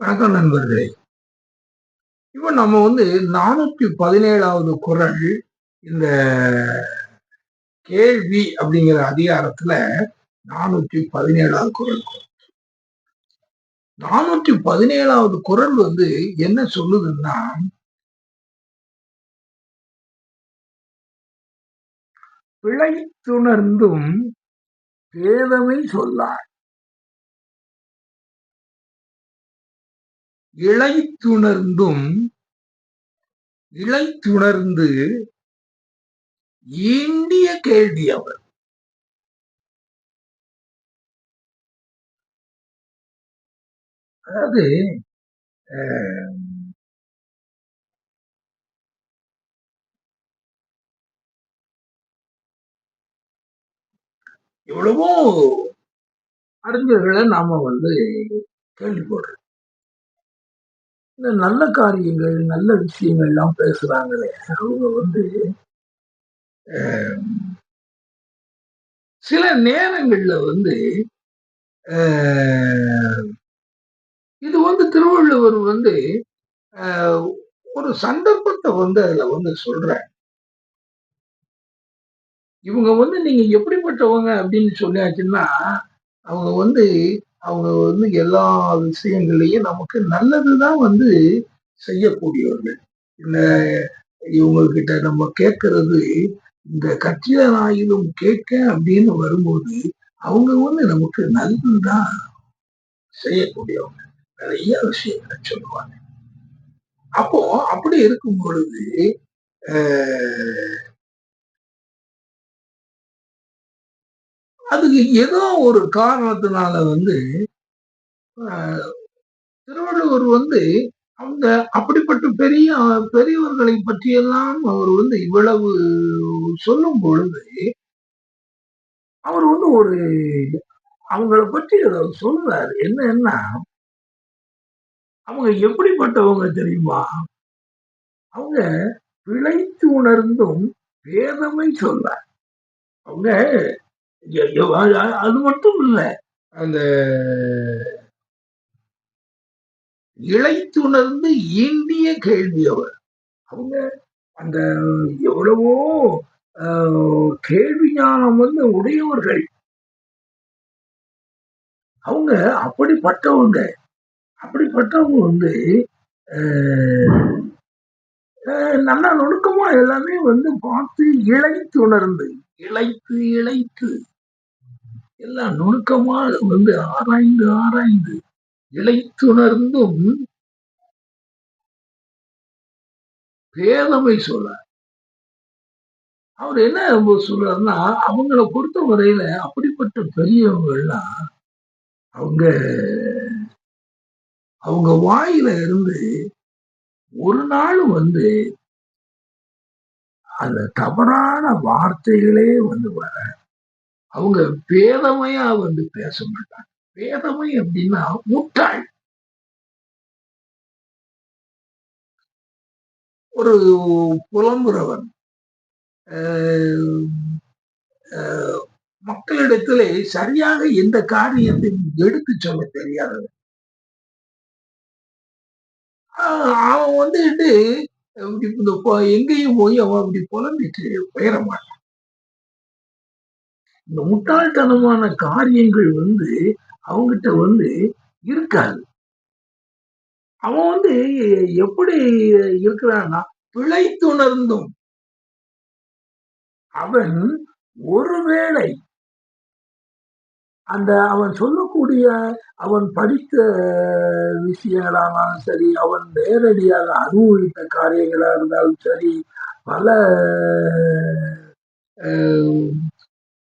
வணக்கம் நண்பர்களே. இப்ப நம்ம 417வது குறள் இந்த கேள்வி அப்படிங்கிற அதிகாரத்துல 417வது குறள். 417வது குறள் என்ன சொல்லுதுன்னா, பிழைத்துணர்ந்தும் பேதமை சொல்லார். இழைத்துணர்ந்து ஈண்டிய கேள்வி அவர். அதாவது எவ்வளவோ அறிஞர்களை நாம கேள்விப்படுறோம். இந்த நல்ல காரியங்கள், நல்ல விஷயங்கள் எல்லாம் பேசுறாங்களே, அவங்க சில நேரங்கள்ல இது திருவள்ளுவர் ஒரு சந்தர்ப்பத்தை அதுல சொல்ற. இவங்க நீங்க எப்படிப்பட்டவங்க அப்படின்னு சொல்லியாச்சுன்னா, அவங்க அவங்க எல்லா விஷயங்களையும் நமக்கு நல்லதுதான் செய்யக்கூடியவர்கள். இந்த இவங்க கிட்ட நம்ம கேட்கறது இந்த கற்றிலனாயிலும் கேட்க அப்படின்னு வரும்போது அவங்க நமக்கு நல்லதுதான் செய்யக்கூடியவங்க. நிறைய விஷயங்களை சொல்லுவாங்க. அப்போ அப்படி இருக்கும் பொழுது அதுக்கு ஏதோ ஒரு காரணத்தினால திருவள்ளுவர் அந்த அப்படிப்பட்ட பெரியவர்களை பற்றியெல்லாம் அவர் இவ்வளவு சொல்லும் பொழுது அவர் ஒரு அவங்கள பற்றி சொல்றாரு. என்னன்னா, அவங்க எப்படிப்பட்டவங்க தெரியுமா? அவங்க பிழைத்து உணர்ந்தும் வேதமை சொல்ல. அவங்க அது மட்டும் இல்ல, அந்த இழைத்துணர்ந்து ஈண்டிய கேள்வி அவர். அவங்க அந்த எவ்வளவோ கேள்வி ஞானம் உடையவர்கள். அவங்க அப்படிப்பட்டவங்க நல்லா நுணுக்கமா எல்லாமே பார்த்து இழைத்து எல்லாம் நுணுக்கமா ஆராய்ந்து இழைத்துணர்ந்தும் பேதமை சொல்ல. அவர் என்ன சொல்றாருன்னா, அவங்கள பொறுத்த வரையில அப்படிப்பட்ட பெரியவங்கள்லாம் அவங்க வாயில இருந்து ஒரு நாள் அந்த தவறான வார்த்தைகளே வர அவங்க பேதமையா பேச மாட்டாங்க. பேதமை அப்படின்னா முட்டாள். ஒரு புலம்புறவன் மக்களிடத்திலே சரியாக எந்த காரியத்தையும் எடுத்து சொல்ல தெரியாதவன். அவன் எங்கேயும் போய் அவன் அப்படி புலம்பிட்டு போயிட மாட்டான். இந்த முட்டாள்தனமான காரியங்கள் அவங்கிட்ட இருக்காது. அவன் எப்படி இருக்கிறான்னா, பிழைத்துணர்ந்தும் அவன் ஒருவேளை அந்த அவன் சொல்லக்கூடிய அவன் படித்த விஷயங்களானாலும் சரி, அவன் நேரடியாக அனுபவித்த காரியங்களா இருந்தாலும் சரி, பல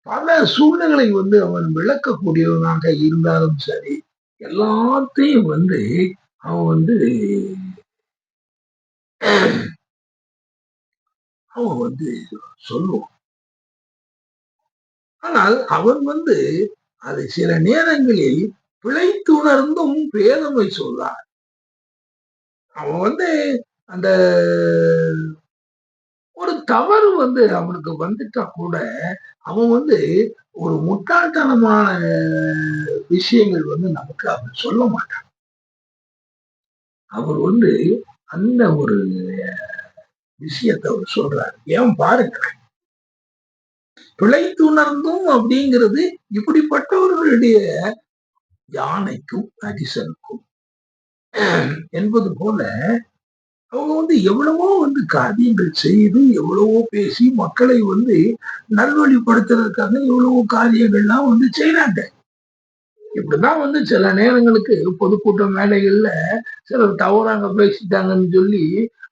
பல சூழ்நிலை அவன் விளக்கக்கூடியவனாக இருந்தாலும் சரி, எல்லாத்தையும் அவன் அவன் சொல்லுவான். ஆனால் அவன் அது சில நேரங்களில் பிழைத்துணர்ந்தும் பேதமை சொல்லார். அவன் அந்த ஒரு தவறு அவனுக்கு வந்துட்டா கூட அவன் ஒரு முட்டாள்தனமான விஷயங்கள் நமக்கு அவன் சொல்ல மாட்டான். அவர் வந்து அந்த ஒரு விஷயத்தை அவர் சொல்றாரு. ஏன் பாருங்க, பிழைத்துணர்ந்தும் அப்படிங்கிறது இப்படிப்பட்டவர்களுடைய யானைக்கும் அரிசனுக்கும் என்பது போல அவங்க வந்து எவ்வளவோ வந்து காரியங்கள் செய்து எவ்வளவோ பேசி மக்களை வந்து நல்வழிப்படுத்துறதுக்காக எவ்வளவோ காரியங்கள்லாம் வந்து செய்யறாங்க. இப்படிதான் வந்து சில நேரங்களுக்கு பொதுக்கூட்டம் வேலைகள்ல சிலர் தவறாக பேசிட்டாங்கன்னு சொல்லி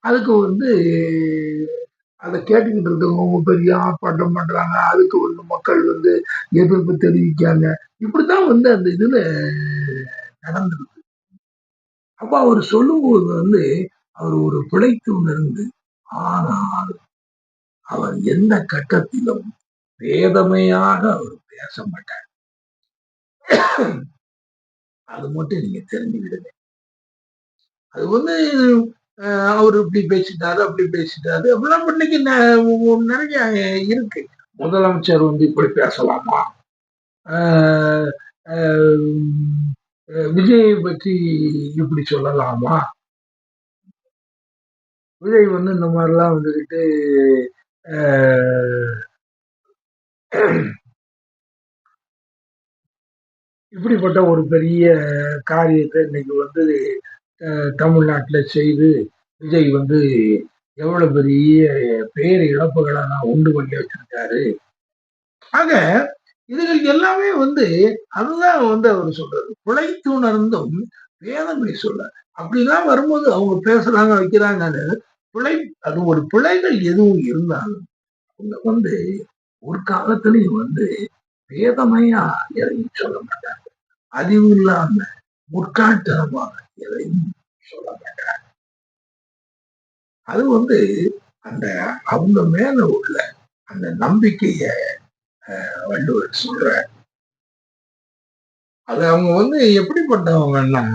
அதுக்கு வந்து அதை கேட்டுக்கிட்டு இருக்கவங்க பெரிய ஆர்ப்பாட்டம் பண்றாங்க. அதுக்கு வந்து மக்கள் வந்து எதிர்ப்பு தெரிவிக்காங்க. இப்படித்தான் வந்து அந்த இதுல நடந்திருக்கு. அப்ப அவர் சொல்லும்போது வந்து அவர் ஒரு பிழைத்து உணர்ந்து, ஆனால் அவர் எந்த கட்டத்திலும் வேதமையாக அவர் பேச மாட்டார். அது மட்டும் நீங்க தெரிஞ்சுக்கிடுங்க. அது வந்து அவர் இப்படி பேசிட்டாரு அப்படி பேசிட்டாரு அப்படிலாம் இன்னைக்கு நிறைய இருக்கு. முதலமைச்சர் வந்து இப்படி பேசலாமா, விஜயை பற்றி இப்படி சொல்லலாமா, விஜய் வந்து இந்த மாதிரிலாம் வந்துகிட்டு இப்படிப்பட்ட ஒரு பெரிய காரியத்தை இன்னைக்கு வந்து தமிழ்நாட்டுல செய்து விஜய் வந்து எவ்வளவு பெரிய பேர் இழப்புகளை நான் உண்டு பண்ணி வச்சிருக்காரு. ஆக இதுகள் எல்லாமே வந்து அதுதான் வந்து அவர் சொல்றது. பிழைத்துணர்ந்தும் வேதனை சொல்ல அப்படிலாம் வரும்போது அவங்க பேசுறாங்க வைக்கிறாங்க. பிழை அது ஒரு பிழைகள் எதுவும் இருந்தாலும் அவங்க வந்து ஒரு காலத்திலையும் வந்து வேதமையா எதையும் சொல்ல மாட்டாங்க. அறிவு இல்லாம முற்காட்டமாக எதையும் சொல்ல மாட்டாங்க. அது வந்து அந்த அவங்க மேல உள்ள அந்த நம்பிக்கைய வள்ளுவர் சொல்ற. அது அவங்க வந்து எப்படிப்பட்டவங்கன்னா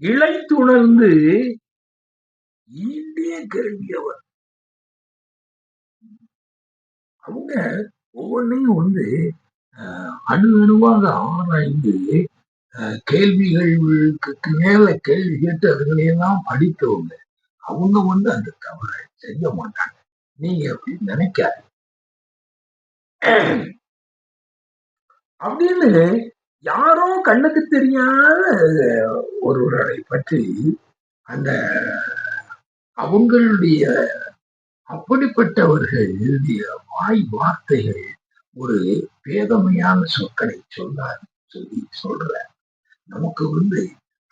இழைத்துணர்ந்து ஈண்டிய கேள்வியவர். அவங்க ஒவ்வொன்றையும் வந்து அணு அணுவாக ஆராய்ந்து கேள்விகளுக்கு மேல கேள்வி கேட்டு அதுகளையெல்லாம் படித்தவங்க. அவங்க வந்து அந்த தவறை செய்ய மாட்டாங்க. நீங்க அப்படி நினைக்காது அப்படின்னு யாரோ கண்ணுக்கு தெரியாத ஒருவரை பற்றி அந்த அவங்களுடைய அப்படிப்பட்டவர்கள் எழுதிய வாய் வார்த்தைகள் ஒரு வேதமையான சொற்களை சொன்னார் சொல்லி சொல்ற. நமக்கு வந்து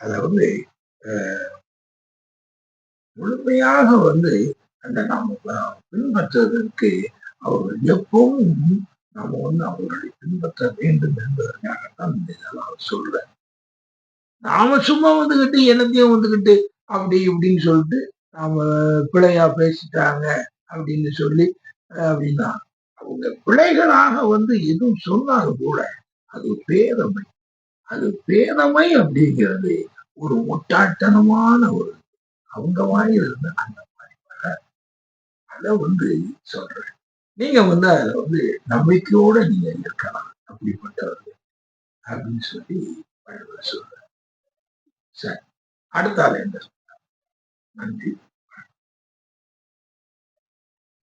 அதை வந்து முழுமையாக வந்து அந்த நாம பின்பற்றுவதற்கு அவர்கள் எப்பவும் நாம வந்து அவர்களை பின்பற்ற வேண்டும் என்பதற்காகத்தான் இந்த இதெல்லாம் சொல்றேன். நாம சும்மா வந்துகிட்டு என்னத்தையும் வந்துகிட்டு அப்படி இப்படின்னு சொல்லிட்டு நாம பிழையா பேசிட்டாங்க அப்படின்னு சொல்லி அப்படின்னா அவங்க பிழைகளாக வந்து எதுவும் சொன்னாலும் கூட அது பேதமை. அது பேதமை அப்படிங்கிறது ஒரு முட்டாட்டனமான ஒரு அவங்க வாயிலிருந்து அந்த மாதிரி அதை வந்து சொல்றேன். நீங்க வந்து அதுல வந்து நம்பிக்கையோட நீங்க இருக்கலாம் அப்படிப்பட்டவர்கள் அப்படின்னு சொல்லி சொல்றேன். சரி, அடுத்த ஆள் என்ன? நன்றி.